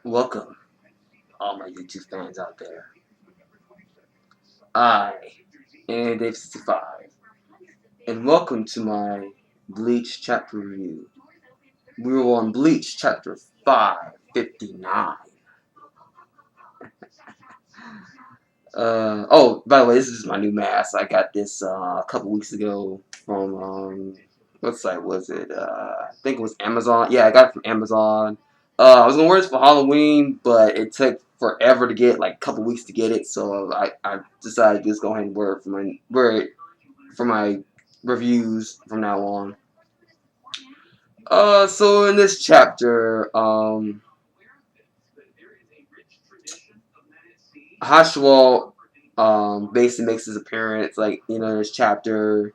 Welcome, all my YouTube fans out there. I am Dave65, and welcome to my Bleach chapter review. We were on Bleach chapter 559. Oh, by the way, this is my new mask. I got this a couple weeks ago from what site was it? I think it was Amazon. Yeah, I got it from Amazon. I was gonna wear this for Halloween, but it took forever to get, like a couple weeks to get it. So I decided to just go ahead and wear it for my reviews from now on. So in this chapter, Haswald basically makes his appearance, like, in this chapter.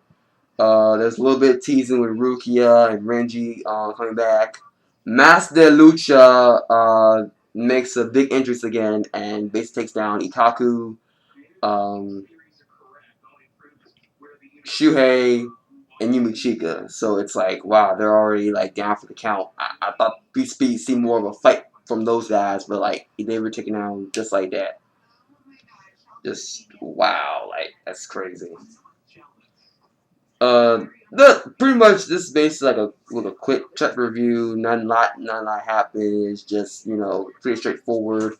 There's a little bit of teasing with Rukia and Renji coming back. Master Lucha makes a big entrance again and basically takes down Ikaku, um, Shuhei, and Yumichika. So it's like, wow, they're already like down for the count. I thought we'd see more of a fight from those guys, but like they were taken down just like that. Just wow, like that's crazy. Pretty much this is basically like a quick check review. None lot happened. It's just pretty straightforward.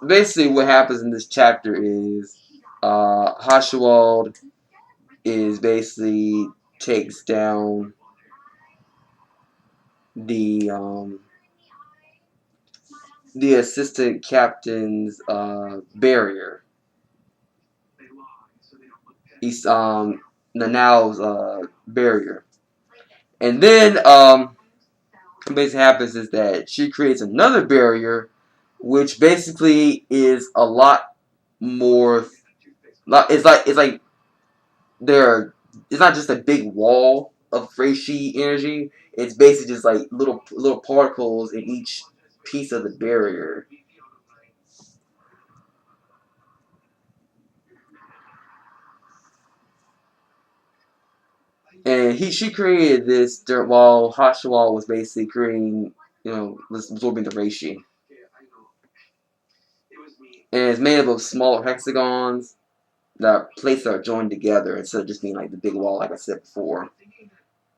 Basically, what happens in this chapter is Haswald is basically takes down the assistant captain's barrier. He's Nanau's barrier, and then what basically happens is that she creates another barrier, which basically is a lot more. It's like there. It's not just a big wall of Reishi energy. It's basically just like little particles in each piece of the barrier. And she created this while Hashiwal was basically creating, was absorbing the reishi. And it's made up of smaller hexagons that plates that are joined together instead of just being like the big wall, like I said before.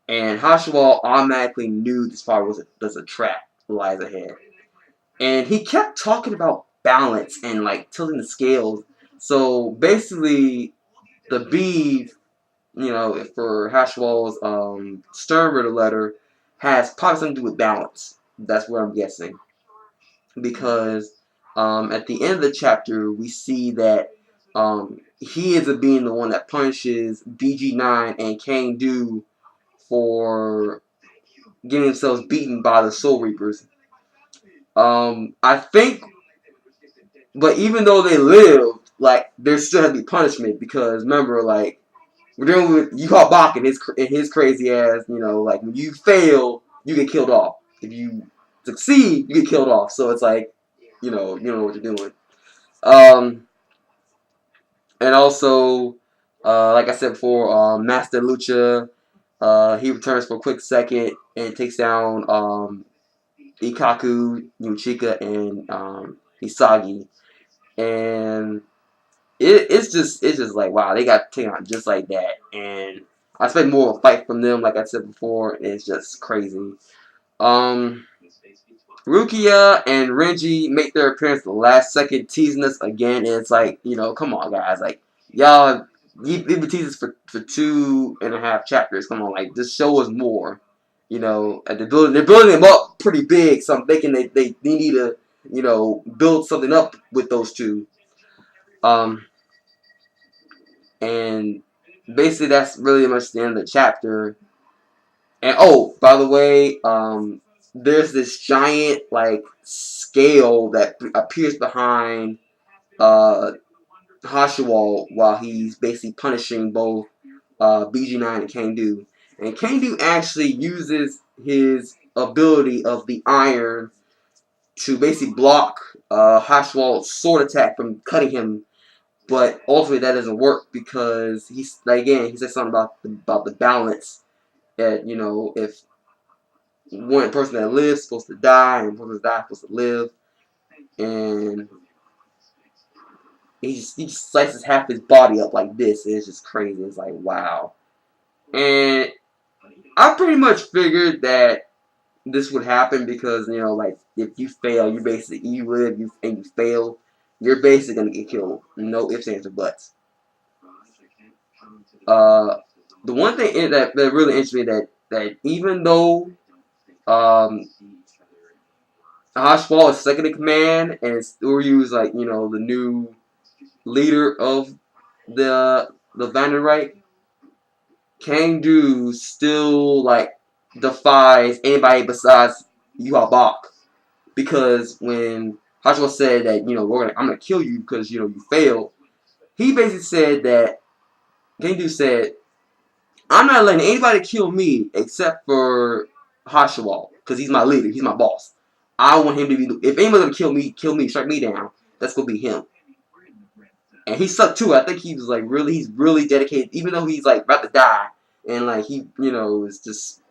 And Hashiwal automatically knew this part was a trap that lies ahead. And he kept talking about balance and like tilting the scales. So basically, the bead, for Hashwall's Sternberger letter has probably something to do with balance. That's what I'm guessing. Because at the end of the chapter, we see that he ends up being the one that punishes BG9 and Kane Do for getting themselves beaten by the Soul Reapers. I think, but even though they lived, like, there still has to be punishment because remember, like, we're dealing with Yuha Bach and his crazy ass. Like when you fail, you get killed off. If you succeed, you get killed off. So it's like, you know what you're doing. And also, like I said before, Master Lucha, he returns for a quick second and takes down Ikaku, Yuchika, and Isagi. And it's just like, wow, they got taken out just like that. And I expect more of a fight from them, like I said before. It's just crazy. Rukia and Renji make their appearance the last second, teasing us again. And it's like, come on, guys. Like, y'all, you've been teasing us for 2.5 chapters. Come on, like, just show us more. They're building them up pretty big. So I'm thinking they need to, build something up with those two. And basically that's really much the end of the chapter. And oh, by the way, there's this giant like scale that appears behind Hashiwal while he's basically punishing both BG9 and Kangdu. And Kangdu actually uses his ability of the iron to basically block Haswald's sword attack from cutting him. But ultimately, that doesn't work because he's like, again, he said something about the balance. That, you know, if one person that lives is supposed to die and one person that dies is supposed to live, and he just slices half his body up like this. It's just crazy. It's like, wow. And I pretty much figured that this would happen because, you know, like, if you fail, you basically, you live, and you fail, you're basically gonna get killed. No ifs, ands, or buts. The one thing that really interests me that even though Haswald is second in command and Uryu is, like, you know, the new leader of the Vanderite, Kangdu still, like, defies anybody besides Yuhabak. Because when Haswald said that, you know, I'm gonna kill you because, you know, you failed, he basically said that Kangdu said, I'm not letting anybody kill me except for Haswald, because he's my leader, he's my boss. I want him to be, if anyone's gonna kill me, strike me down, that's gonna be him. And he sucked too. I think he was like he's really dedicated, even though he's like about to die, and like he, you know, is just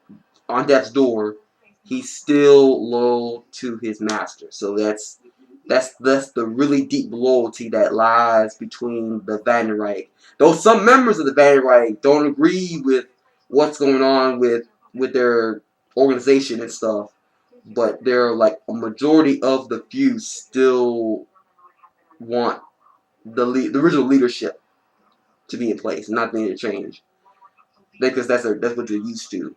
on death's door. He's still loyal to his master. So that's the really deep loyalty that lies between the Vanderite. Though some members of the Vanderite don't agree with what's going on with their organization and stuff, but they're like a majority of the few still want the original leadership to be in place, not being to change, because that's what they're used to.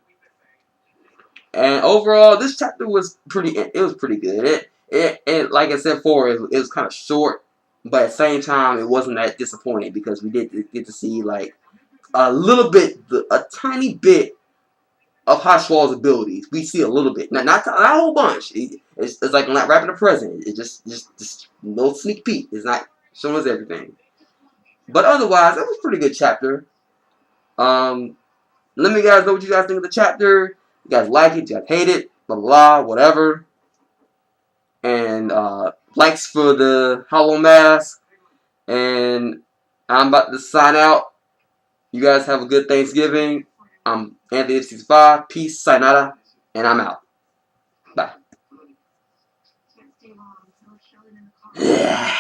And overall, this chapter was pretty. It was pretty good. It like I said before, it was kind of short, but at the same time, it wasn't that disappointing because we did get to see like a little bit, a tiny bit of Haswald's abilities. We see a little bit, not a whole bunch. It's like not wrapping the present. It's just a little sneak peek. It's not showing us everything. But otherwise, it was a pretty good chapter. Um, Let me guys know what you guys think of the chapter. You guys like it, you guys hate it, blah blah, whatever. And likes for the Hollow Mask. And I'm about to sign out. You guys have a good Thanksgiving. I'm Anthony65. Peace, sayonara, and I'm out. Bye. Yeah.